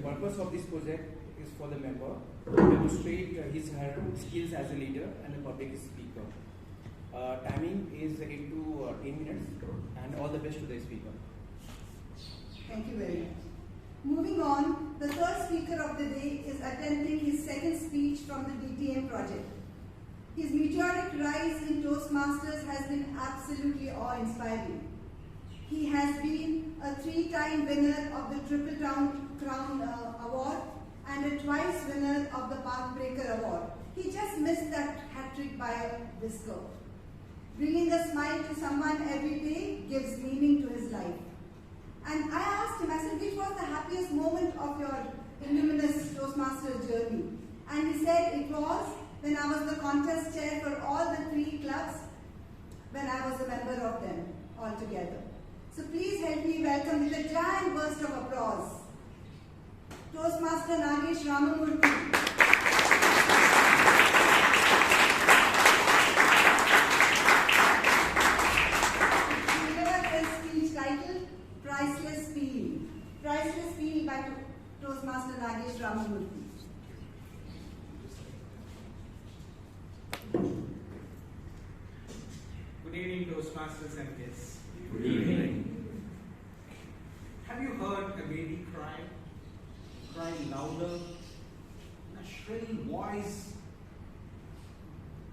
purpose of this project is for the member to demonstrate his her skills as a leader and a public speaker. Timing is 8 to 10 minutes, and all the best to the speaker. Thank you very much. Moving on, the third speaker of the day is attempting his second speech from the DTM project. His meteoric rise in Toastmasters has been absolutely awe-inspiring. He has been a 3-time winner of the Triple Crown Award and a twice winner of the Pathbreaker Award. He just missed that hat-trick by a whisker. Bringing a smile to someone every day gives meaning to his life. And I asked him, I said, which was the happiest moment of your illuminous Toastmaster journey? And he said it was when I was the contest chair for all the 3 clubs, when I was a member of them altogether. So please help me welcome with a giant burst of applause, Toastmaster Nagesh Ramamurthy. He delivered his speech titled Priceless Priceless by Toastmaster Nagesh Ramamurthy. Good evening, Toastmasters and guests. Good evening. Have you heard a baby cry? Cry louder, in a shrill voice?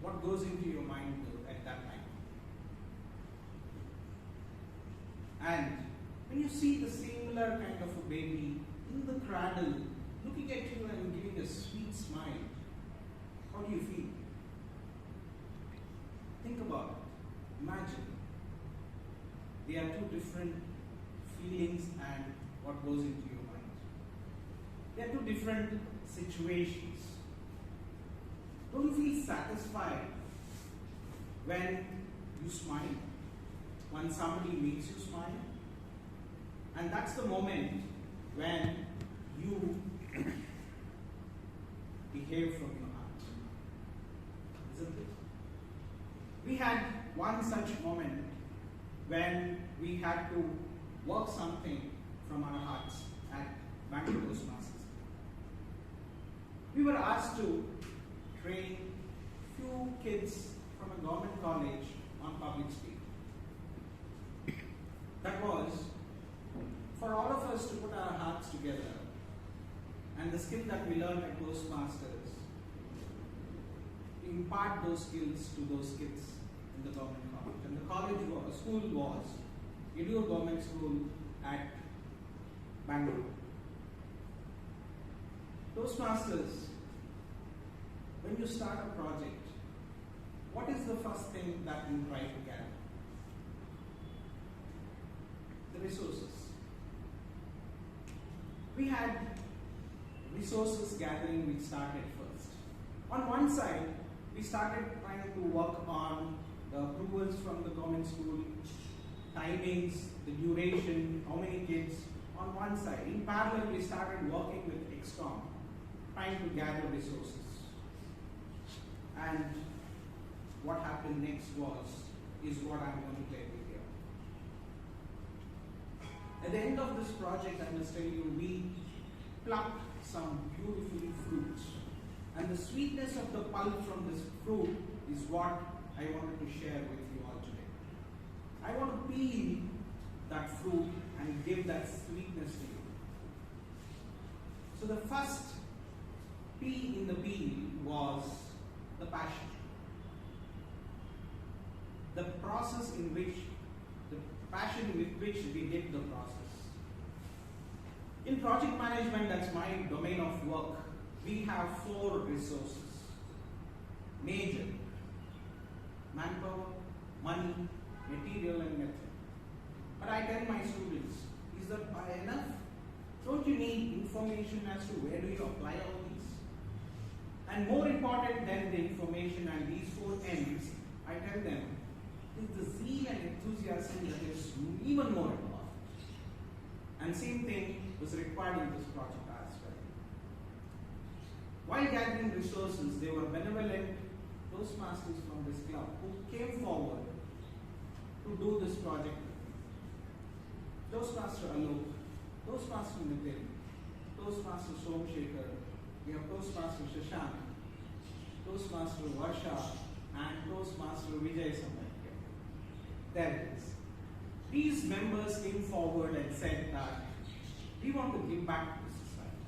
What goes into your mind at that time? And when you see the similar kind of a baby in the cradle, looking at you and giving a sweet smile, how do you feel? Think about it. Imagine. They are 2 different feelings and what goes into your mind. They are 2 different situations. Don't you feel satisfied when you smile? When somebody makes you smile? And that's the moment when you behave from your heart. Isn't it? We had one such moment when we had to work something from our hearts at Bangalore Toastmasters. We were asked to train few kids from a government college on public speaking. That was for all of us to put our hearts together and the skill that we learned at Toastmasters, impart those skills to those kids in the government college. And the school was Idur Government School at Bangalore. Toastmasters, when you start a project, what is the first thing that you try to gather? The resources. We had resources gathering which started first. On one side, we started trying to work on the approvals from the government school, timings, the duration, how many kids, on one side. In parallel, we started working with XCOM, trying to gather resources. And what happened next is what I'm going to tell you here. At the end of this project, I must tell you, we plucked some beautiful fruits. And the sweetness of the pulp from this fruit is what I wanted to share with you all today. I want to peel that fruit and give that sweetness to you. So the first P in the peel was the passion. The process in which, the passion with which we did the process. In project management, that's my domain of work, we have 4 resources. Major: manpower, money, material and method. But I tell my students, is that enough? Don't you need information as to where do you apply all these? And more important than the information and these 4 M's, I tell them, is the zeal and enthusiasm that is even more important. And same thing was required in this project as well. While gathering resources, there were benevolent Toastmasters from this club who came forward to do this project with me. Toastmaster Alok, Toastmaster Nitin, Toastmaster Somshekhar, we have Toastmaster Shashank, Toastmaster Varsha, and Toastmaster Vijay Samay. There it is. These members came forward and said that we want to give back to the society.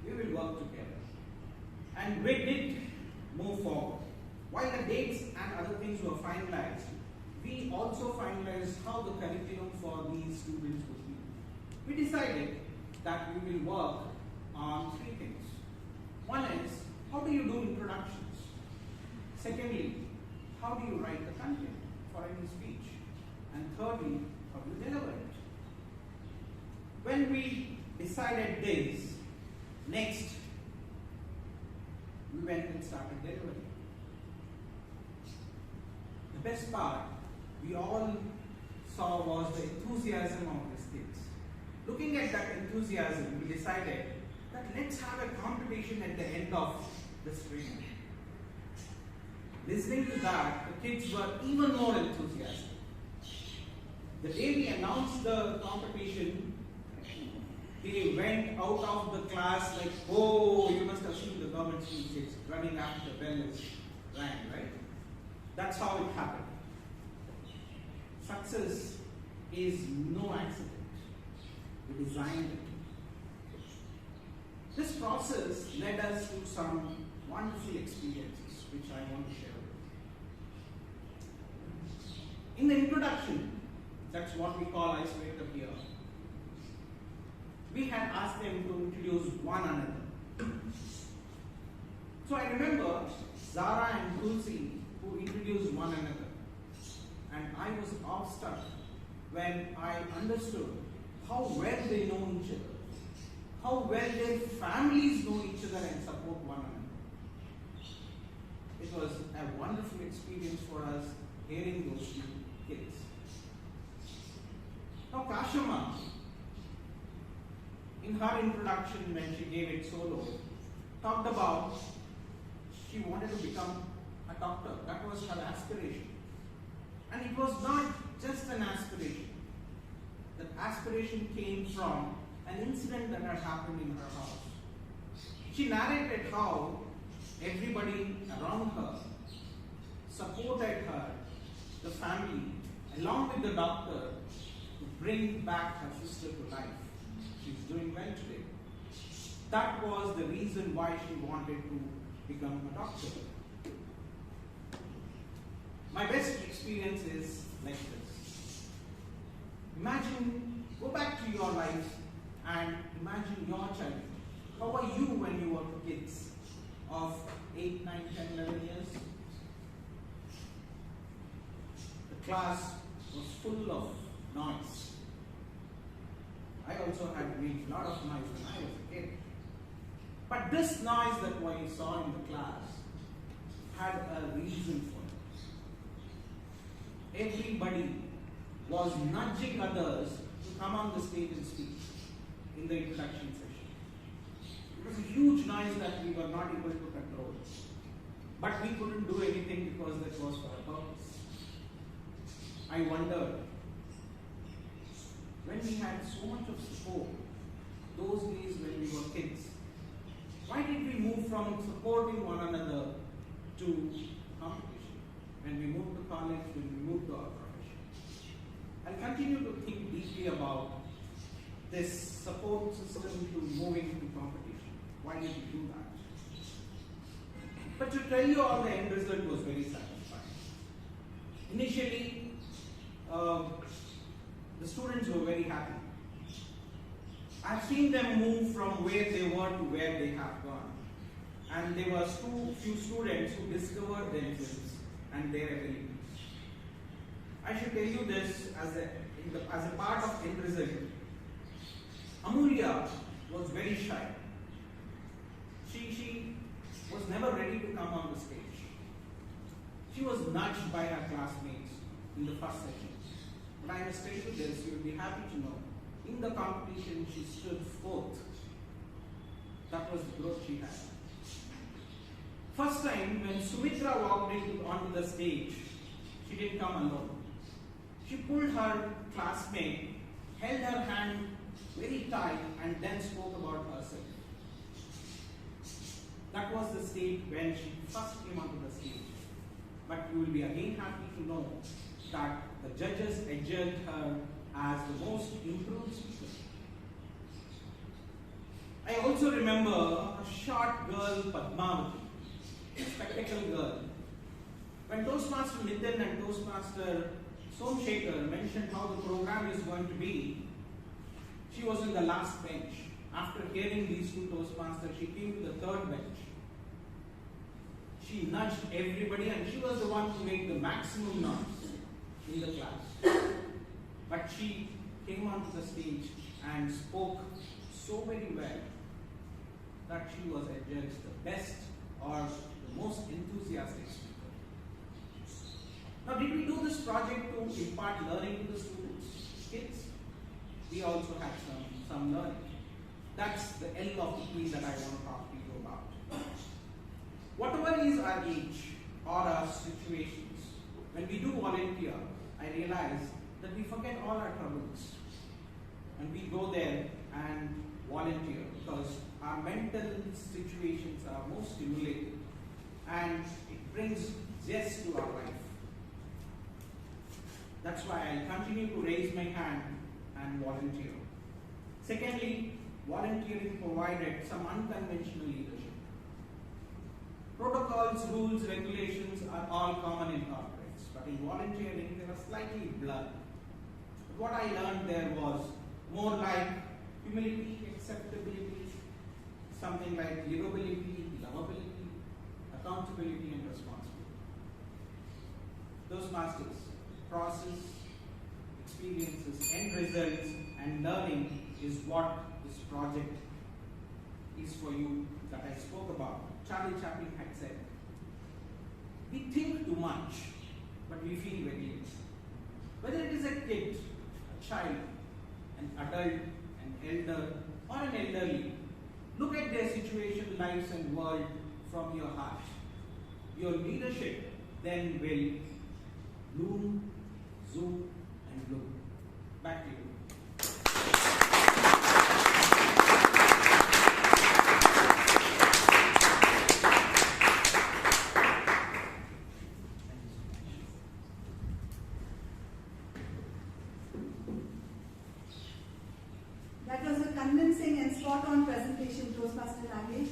We will work together. And we did move forward. While the dates and other things were finalized, we also finalized how the curriculum for these students would be. We decided that we will work on three things. One is, how do you do introductions? Secondly, how do you write the content for any speech? And thirdly, how do you deliver it? When we decided this, next, we went and started delivering. The best part we all saw was the enthusiasm of these kids. Looking at that enthusiasm, we decided that let's have a competition at the end of this training. Listening to that, the kids were even more enthusiastic. The day we announced the competition, they went out of the class like, oh, you must have seen the government school kids running after the bell is rang, right? That's how it happened. Success is no accident. We designed it. This process led us to some wonderful experiences, which I want to share with you. In the introduction, that's what we call icebreaker here. We had asked them to introduce one another. So I remember Zara and Tulsi who introduced one another. And I was awestruck when I understood how well they know each other, how well their families know each other and support one another. It was a wonderful experience for us hearing those two kids. Now Kashama, in her introduction when she gave it solo, talked about she wanted to become a doctor. That was her aspiration. And it was not just an aspiration. That aspiration came from an incident that had happened in her house. She narrated how everybody around her supported her, the family, along with the doctor, to bring back her sister to life. She's doing well today. That was the reason why she wanted to become a doctor. My best experience is like this. Imagine, go back to your life and imagine your child. How are you when you were kids of 8, 9, 10, 11 years? The class was full of noise. I also had made a lot of noise when I was a kid. But this noise that we saw in the class had a reason for it. Everybody was nudging others to come on the stage and speak in the introduction session. It was a huge noise that we were not able to control. But we couldn't do anything because that was for a purpose. I wondered, when we had so much of support, those days when we were kids, why did we move from supporting one another to competition? When we moved to college, when we moved to our profession. I'll continue to think deeply about this support system to moving to competition. Why did we do that? But to tell you all, the end result was very satisfying. Initially, the students were very happy. I've seen them move from where they were to where they have gone. And there were few students who discovered themselves and their abilities. I should tell you this as a part of end result. Amulya was very shy. She was never ready to come on the stage. She was nudged by her classmates in the first session. But I must tell you this, you will be happy to know. In the competition, she stood fourth. That was the growth she had. First time, when Sumitra walked onto the stage, she didn't come alone. She pulled her classmate, held her hand very tight, and then spoke about herself. That was the state when she first came onto the stage. But you will be again happy to know that the judges adjudged her as the most improved speaker. I also remember a short girl, Padmavati, a spectacle girl. When Toastmaster Nitin and Toastmaster Somshekhar mentioned how the program is going to be, she was in the last bench. After hearing these two Toastmasters, she came to the third bench. She nudged everybody, and she was the one who made the maximum noise in the class. But she came onto the stage and spoke so very well that she was adjudged the best or the most enthusiastic speaker. Now, did we do this project to impart learning to the students, kids? We also had some learning. That's the L of E that I want to talk to you about. Whatever is our age or our situations, when we do volunteer, I realize that we forget all our troubles and we go there and volunteer because our mental situations are more stimulating and it brings zest to our life. That's why I continue to raise my hand and volunteer. Secondly, volunteering provided some unconventional leadership. Protocols, rules, regulations are all common in corporates, but in volunteering they are slightly blurred. But what I learned there was more like humility, acceptability, something like livability, lovability, accountability, and responsibility. Toastmasters, process, experiences, end results, and learning is what this project is for you that I spoke about. Charlie Chaplin had said, we think too much, but we feel very less. Whether it is a kid, a child, an adult, an elder, or an elderly, look at their situation, lives, and world from your heart. Your leadership then will bloom, zoom, and bloom. Back to you. That was a convincing and spot-on presentation, Toastmaster Nagesh.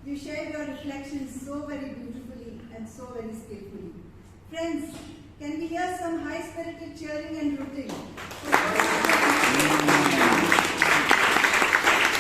You shared your reflections so very beautifully and so very skillfully. Friends, can we hear some high-spirited cheering and rooting?